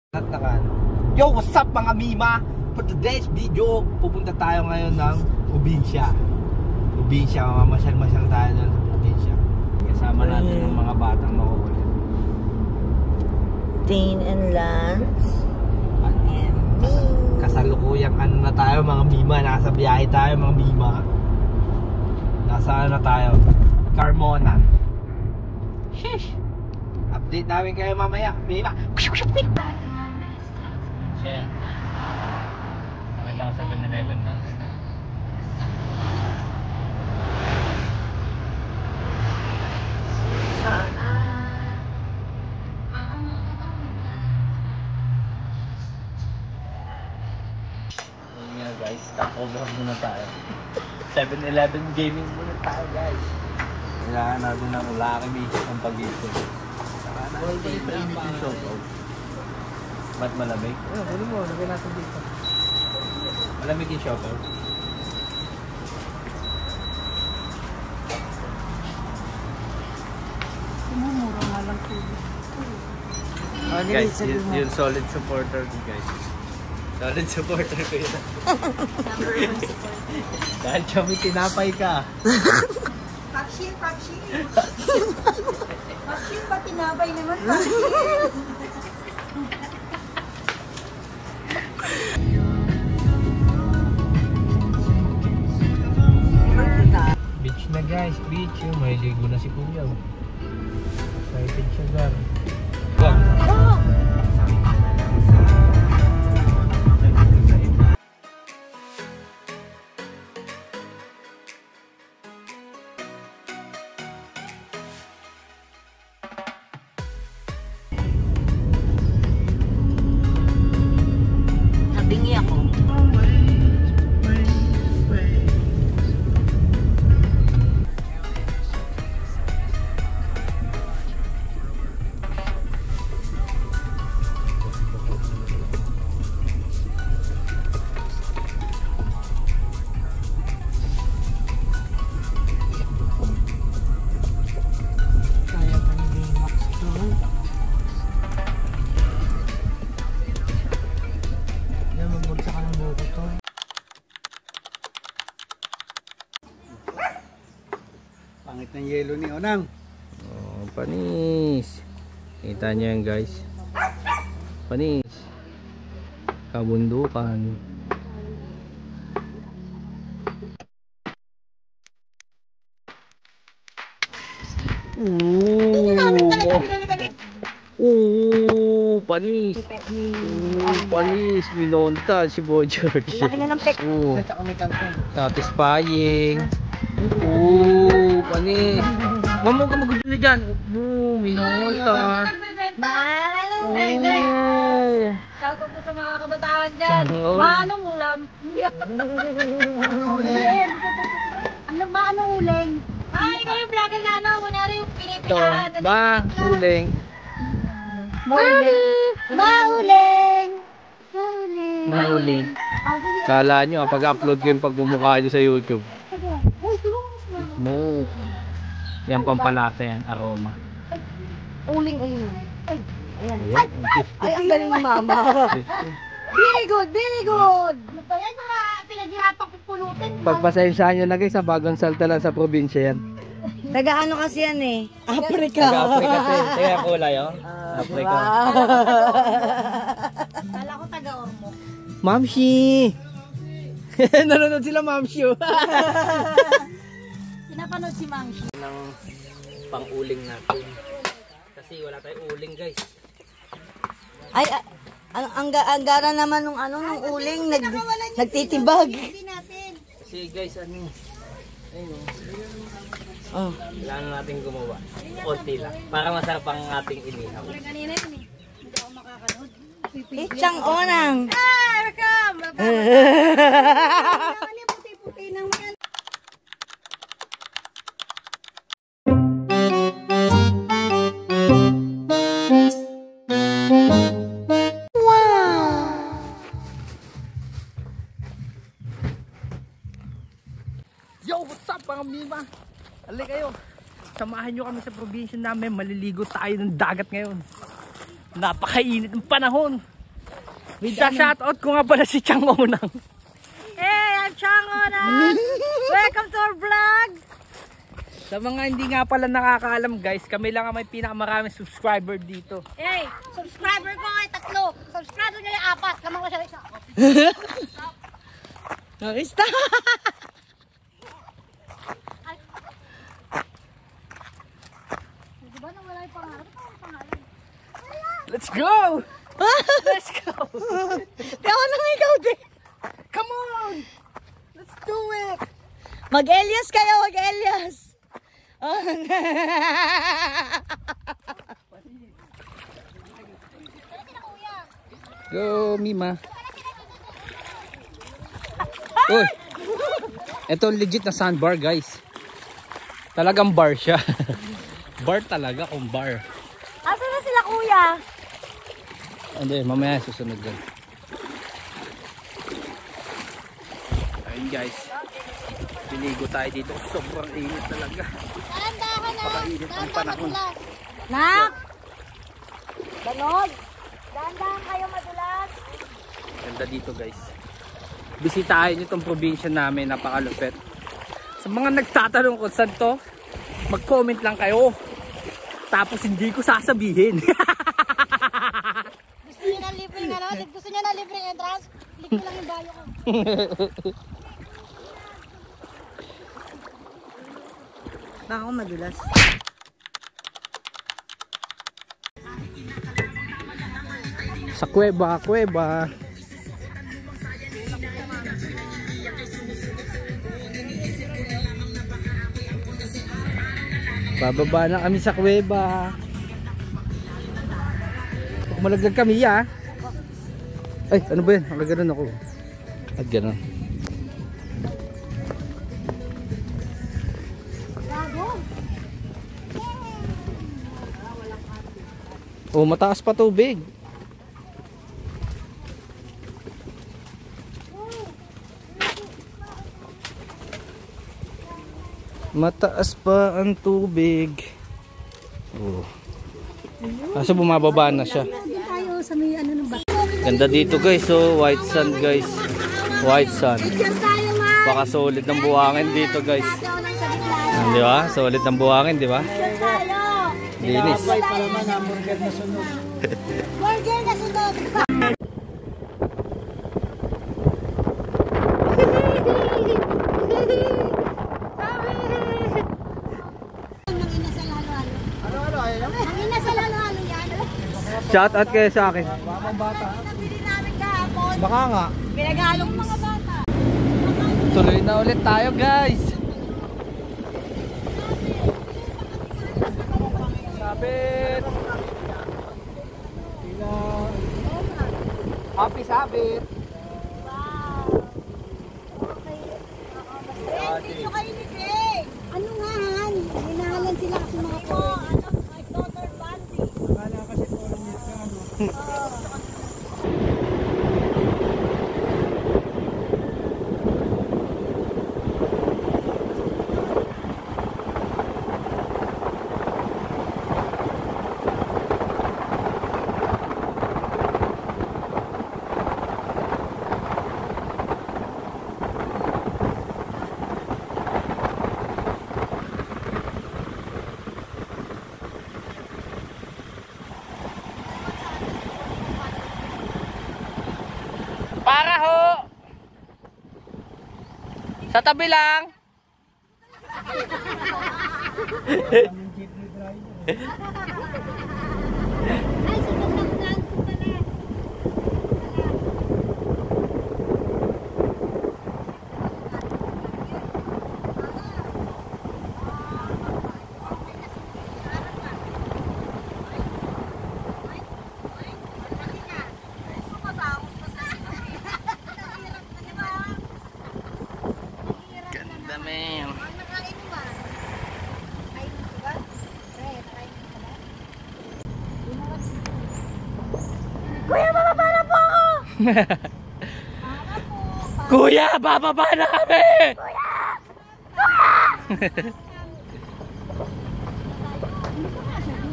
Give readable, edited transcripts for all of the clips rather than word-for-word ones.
Yo, what's up mga Mima? For today's video, pupunta tayo ngayon ng probinsya. Mamasyal-masyal tayo doon sa probinsya. Kasama natin ng mga batang makukulit. Dane and Lance. And me. Kasalukuyang ano na tayo mga Mima. Nasa biyahe tayo mga Mima. Nasa ano na tayo? Carmona. Sheesh! Update namin kayo mamaya. Mima! Yeah. Okay lang sa 7-Eleven na. Yun nga guys, stopover muna tayo. 7-Eleven gaming muna tayo guys. Kailangan natin ng Lucky ang pag-isip. Saka natin yung shoutout. Ba't malamig? Ayun, huli mo. Lagay natin dito. Malamig yung shopper. Mura nga lang po. Guys, yung solid supporter ko guys. Solid supporter ko yun. Number 1 supporter. Dahil chami tinapay ka. Paksin ba tinapay naman? Paksin! Beach na guys, beach yung may ligo na si Kuya. Excited siya gar. Nabingi ako. Pangit ng yelo ni Onang. Oh, panis. Kita niyo yan guys. Panis. Kabundukan. Panis. Panis. Minonta si Boy George. Laki na ng pek. Satisfying. Panis. Mamo ka magulo dyan. Minonta. Shoutout po sa mga kabataan dyan. Manong ulam. Anong uling? Ay, ikaw yung vlogger na ano. Kunwari yung pinipirahan. Uling. Mauling. Kala nyo, pag-upload ko yung pagmumukha nyo sa YouTube. Mo. Yan pampalasa yan, aroma. Uling ayun. Ayan. Ay, ang galing ni Mama. Very good, very good. Ayan mga pinaghirapan ko pulutin. Pagpasensyahan nyo na guys, sa bagong salta lang sa probinsya yan. Taga-ano kasi yan eh? Africa. Taga-Africa kasi. Taga kulay oh. Africa. Kala ko taga-Ormoc. Mamshi! Nanonood sila Mamshi oh. Pinapanood si Mamshi. Ng pang-uling natin. Kasi wala tayong uling guys. Ay, ang gara naman nung ano, nung uling, nagtitibag. Kasi guys, ano, ayun Oh. kailangan natin gumawa. Konti lang. Para masarap ang ating inihaw. Kanina yun eh. Hindi ako makakanood. Ichang Onang. Welcome! Puti-puti ng mga. Yo, what's up mga Mima? Alay kayo. Samahan nyo kami sa probinsya namin. Maliligo tayo ng dagat ngayon. Napakainit ng panahon. Shoutout ko nga pala si Chang Onang. Hey, I'm Chang Onang! Welcome to our vlog! Sa mga hindi nga pala nakakaalam guys, kami lang ang may pinakamaraming subscriber dito. Hey, subscriber ko ay 3. Subscriber niya ay 4. Lamang ko siya isa. Nakista! Di ba nang wala yung pangalan? Ito ang pangalan. Let's go! Let's go! Kaya nang ikaw din. Come on! Let's do it! Mag-Elias kayo, mag-Elias. Oh. Go, Mima. Uy! Ito legit na sandbar guys. Talagang bar siya. Bar talaga kung bar. Asa na sila kuya? Hindi, mamaya susunod dyan. Ayun guys. Piligo tayo dito. Sobrang init talaga. Dahan-dahan na. Napakainit ang panahon. Nak! Banog! Dahan-dahan kayo madulas. Ganda dito guys. Bisitahin nyo itong probinsya namin. Napakalupit. Sa mga nagtatanong kung saan to, mag-comment lang kayo. Tapos hindi ko sasabihin. Gusto niyo na libreng ano? Gusto niyo na libreng entrance? Click mo lang yung bayo ko. Baka ako madulas. Sa kuweba, kuweba. Bababa na kami sa kuweba. Malaglag kami ya. Ay, ano ba yan? Nagaganon ako. At ganon. Oh, mataas pa tubig. Mataas pa ang tubig. Oh. Kaso bumababa na siya. Tayo sa may ano ng bato. Ganda dito guys, so white sand guys. White sand. Baka solid ng buhangin dito guys. Di ba? Solid ng buhangin, di ba? Linis. Burger na sunod. Shout out kayo sa akin. Baka nga. Pinaghalong mga bata. Tuloy na ulit tayo guys. Sabit. Happy sabit. Hindi nyo kayo nipig. Ano nga han? Hinahalan sila kasi mga po. Ano? My daughter Bandy. Akala kasi po lang niya ka, ano? Para ho. Sa tabi lang. Ay, sunod lang daan po pala. Ganda man. Kuya, bababa na po ako! Kuya, bababa na kami!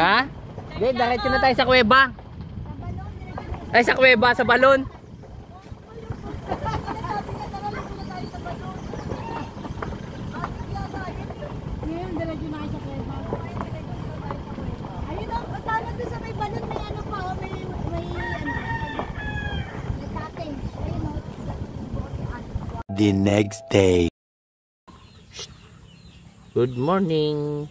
Ha? Hindi, diretso na tayo sa kuweba. Ay, sa kuweba, sa balon. The next day. Good morning.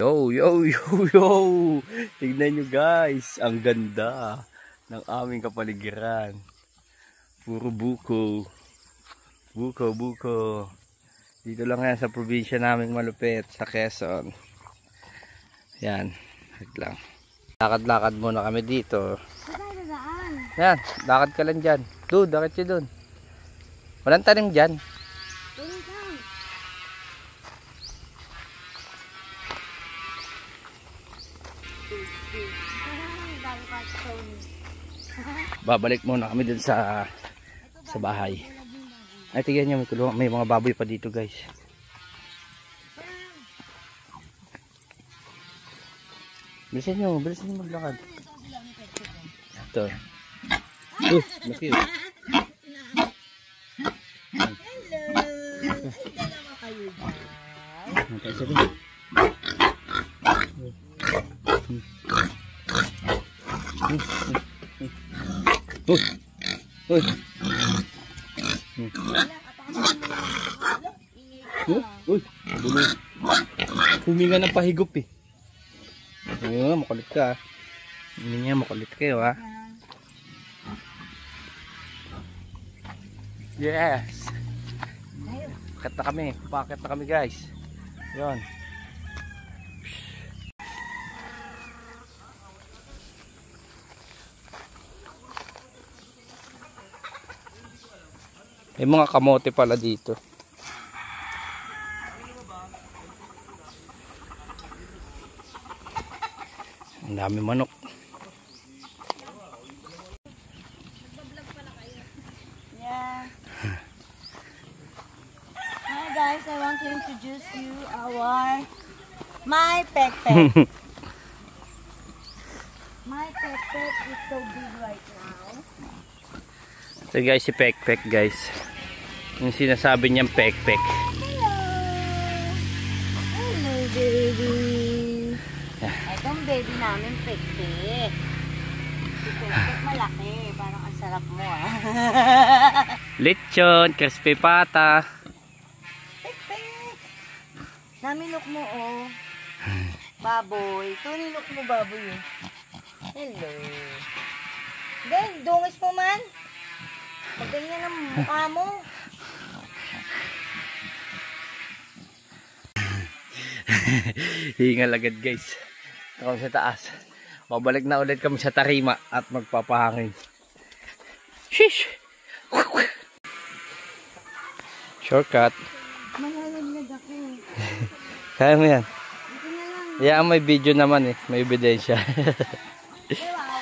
Yo, yo, yo, yo! Tignan nyo guys, ang ganda ng aming kapaligiran. Puro buko. Buko, buko. Dito lang yan sa probinsya naming malupit, sa Quezon. Yan, lang. Lakad-lakad muna kami dito. Yan, lakad ka lang dyan. Doon, dakit siya doon. Walang tanim dyan. Babalik muna kami dun sa bahay. Ay, tignan nyo, may mga baboy pa dito guys. Bilisan nyo maglakad. Ito. Laki yun. Hello. Uy. Uy. Huminga ng pahigop eh. Makulit ka. Hindi niya makulit kayo ha. Yes. Pakit na kami guys. Yon. May mga kamote pala dito. Ang dami manok. Yeah. Hi guys, I want to introduce you my pek-pek. My pek-pek is so big right now. So guys, si pek-pek guys. Yung sinasabi niyang pek-pek. Hello. Hello baby. Itong baby namin pek-pek. Si pek-pek malaki. Parang ang sarap mo ah. Lechon, crispy pata. Pek-pek. Namilok mo oh. Baboy. Ito nilok mo baboy eh. Hello. Then, dungis mo man. Pagganyan ang mukha mo. Hingal agad guys. Ito kami sa taas. Babalik na ulit kami sa tarima at magpapahangin. Shish! Shortcut. Malalaglag ako. Kaya mo yan. Ito na lang. Yeah, may video naman eh. May ebidensya. Wow.